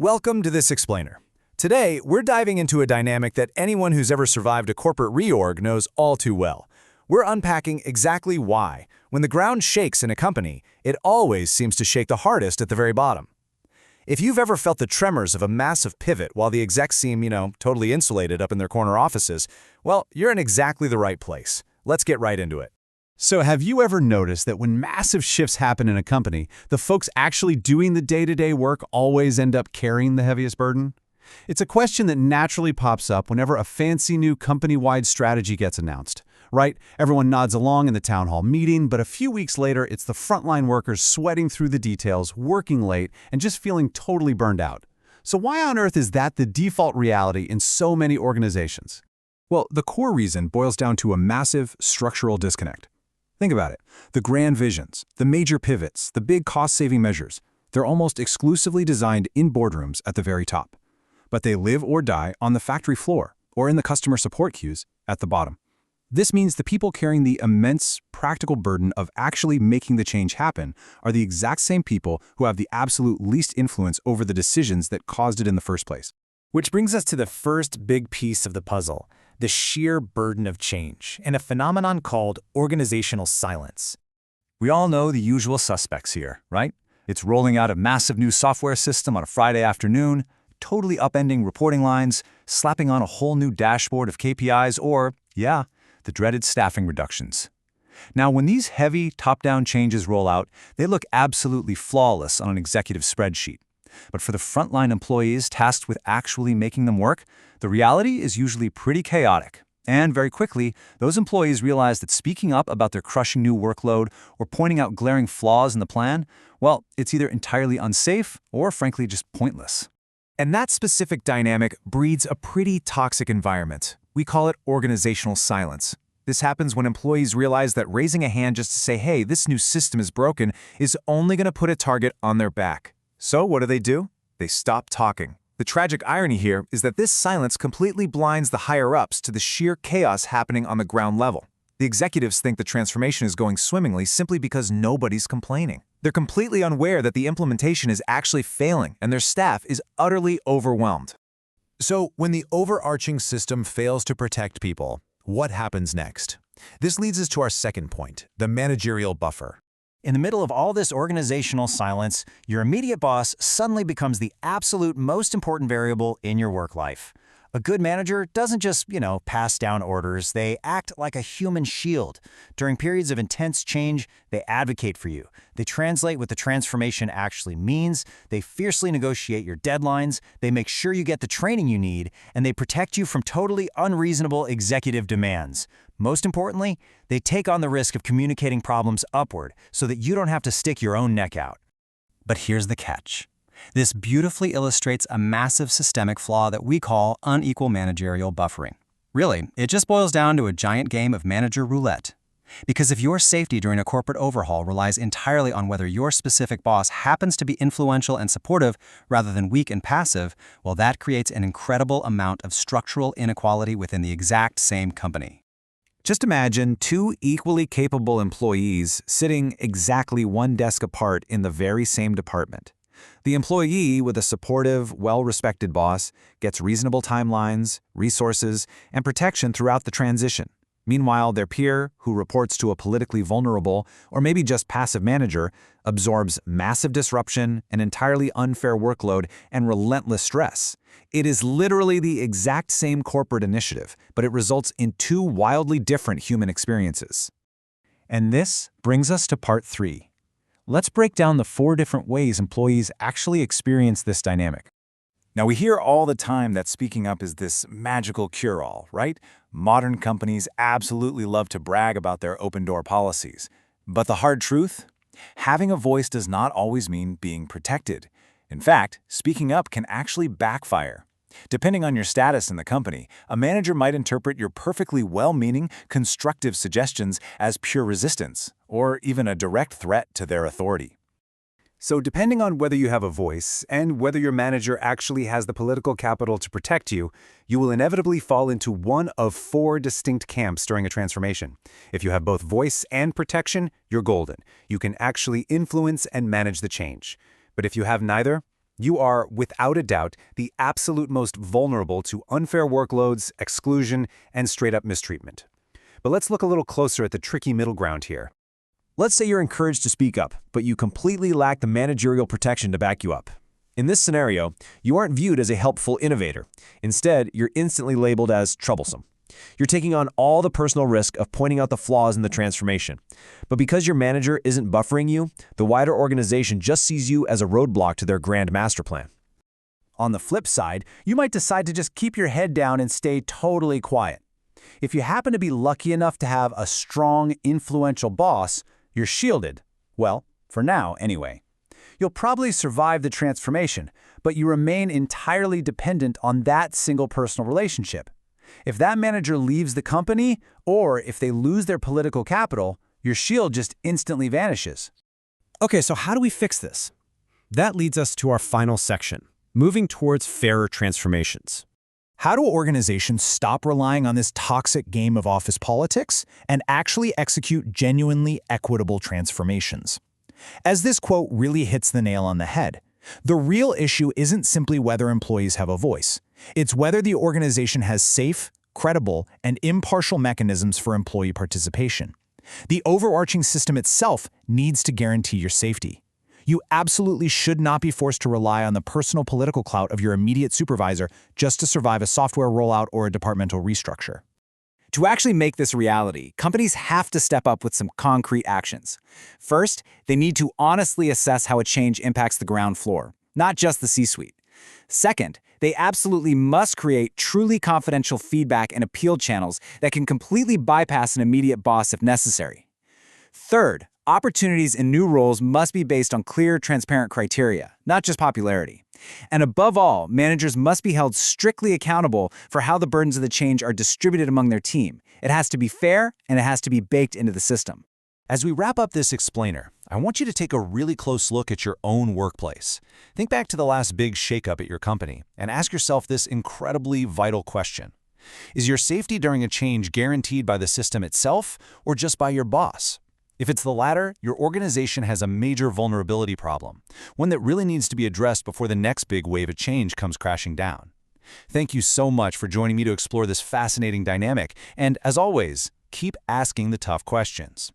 Welcome to This Explainer. Today, we're diving into a dynamic that anyone who's ever survived a corporate reorg knows all too well. We're unpacking exactly why, when the ground shakes in a company, it always seems to shake the hardest at the very bottom. If you've ever felt the tremors of a massive pivot while the execs seem, totally insulated up in their corner offices, well, you're in exactly the right place. Let's get right into it. So have you ever noticed that when massive shifts happen in a company, the folks actually doing the day-to-day work always end up carrying the heaviest burden? It's a question that naturally pops up whenever a fancy new company-wide strategy gets announced, right? Everyone nods along in the town hall meeting, but a few weeks later, it's the frontline workers sweating through the details, working late, and just feeling totally burned out. So why on earth is that the default reality in so many organizations? Well, the core reason boils down to a massive structural disconnect. Think about it. The grand visions, the major pivots, the big cost-saving measures, they're almost exclusively designed in boardrooms at the very top. But they live or die on the factory floor or in the customer support queues at the bottom. This means the people carrying the immense practical burden of actually making the change happen are the exact same people who have the absolute least influence over the decisions that caused it in the first place. Which brings us to the first big piece of the puzzle, the sheer burden of change, and a phenomenon called organizational silence. We all know the usual suspects here, right? It's rolling out a massive new software system on a Friday afternoon, totally upending reporting lines, slapping on a whole new dashboard of KPIs, or, the dreaded staffing reductions. Now, when these heavy, top-down changes roll out, they look absolutely flawless on an executive spreadsheet. But for the frontline employees tasked with actually making them work, the reality is usually pretty chaotic. And very quickly, those employees realize that speaking up about their crushing new workload or pointing out glaring flaws in the plan, well, it's either entirely unsafe or frankly just pointless. And that specific dynamic breeds a pretty toxic environment. We call it organizational silence. This happens when employees realize that raising a hand just to say, hey, this new system is broken, is only going to put a target on their back. So what do? They stop talking. The tragic irony here is that this silence completely blinds the higher-ups to the sheer chaos happening on the ground level. The executives think the transformation is going swimmingly simply because nobody's complaining. They're completely unaware that the implementation is actually failing and their staff is utterly overwhelmed. So when the overarching system fails to protect people, what happens next? This leads us to our second point, the managerial buffer. In the middle of all this organizational silence, your immediate boss suddenly becomes the absolute most important variable in your work life. A good manager doesn't just, pass down orders. They act like a human shield. During periods of intense change, they advocate for you. They translate what the transformation actually means. They fiercely negotiate your deadlines. They make sure you get the training you need, and they protect you from totally unreasonable executive demands. Most importantly, they take on the risk of communicating problems upward so that you don't have to stick your own neck out. But here's the catch. This beautifully illustrates a massive systemic flaw that we call unequal managerial buffering. Really, it just boils down to a giant game of manager roulette. Because if your safety during a corporate overhaul relies entirely on whether your specific boss happens to be influential and supportive rather than weak and passive, well, that creates an incredible amount of structural inequality within the exact same company. Just imagine two equally capable employees sitting exactly one desk apart in the very same department. The employee with a supportive, well-respected boss gets reasonable timelines, resources, and protection throughout the transition. Meanwhile, their peer, who reports to a politically vulnerable or maybe just passive manager, absorbs massive disruption, an entirely unfair workload, and relentless stress. It is literally the exact same corporate initiative, but it results in two wildly different human experiences. And this brings us to part 3. Let's break down the 4 different ways employees actually experience this dynamic. Now, we hear all the time that speaking up is this magical cure-all, right? Modern companies absolutely love to brag about their open-door policies. But the hard truth? Having a voice does not always mean being protected. In fact, speaking up can actually backfire. Depending on your status in the company, a manager might interpret your perfectly well-meaning, constructive suggestions as pure resistance, or even a direct threat to their authority. So depending on whether you have a voice and whether your manager actually has the political capital to protect you, you will inevitably fall into one of 4 distinct camps during a transformation. If you have both voice and protection, you're golden. You can actually influence and manage the change. But if you have neither, You are, without a doubt, the absolute most vulnerable to unfair workloads, exclusion, and straight-up mistreatment. But let's look a little closer at the tricky middle ground here. Let's say you're encouraged to speak up, but you completely lack the managerial protection to back you up. In this scenario, you aren't viewed as a helpful innovator. Instead, you're instantly labeled as troublesome. You're taking on all the personal risk of pointing out the flaws in the transformation. But because your manager isn't buffering you, the wider organization just sees you as a roadblock to their grand master plan. On the flip side, you might decide to just keep your head down and stay totally quiet. If you happen to be lucky enough to have a strong, influential boss, you're shielded. Well, for now, anyway. You'll probably survive the transformation, but you remain entirely dependent on that single personal relationship. If that manager leaves the company, or if they lose their political capital, your shield just instantly vanishes. Okay, so how do we fix this? That leads us to our final section, moving towards fairer transformations. How do organizations stop relying on this toxic game of office politics and actually execute genuinely equitable transformations? As this quote really hits the nail on the head, the real issue isn't simply whether employees have a voice. It's whether the organization has safe, credible, and impartial mechanisms for employee participation. The overarching system itself needs to guarantee your safety. You absolutely should not be forced to rely on the personal political clout of your immediate supervisor just to survive a software rollout or a departmental restructure. To actually make this reality, companies have to step up with some concrete actions. First, they need to honestly assess how a change impacts the ground floor, not just the C-suite. Second, they absolutely must create truly confidential feedback and appeal channels that can completely bypass an immediate boss if necessary. Third, opportunities in new roles must be based on clear, transparent criteria, not just popularity. And above all, managers must be held strictly accountable for how the burdens of the change are distributed among their team. It has to be fair, and it has to be baked into the system. As we wrap up this explainer, I want you to take a really close look at your own workplace. Think back to the last big shakeup at your company and ask yourself this incredibly vital question. Is your safety during a change guaranteed by the system itself or just by your boss? If it's the latter, your organization has a major vulnerability problem, one that really needs to be addressed before the next big wave of change comes crashing down. Thank you so much for joining me to explore this fascinating dynamic, and as always, keep asking the tough questions.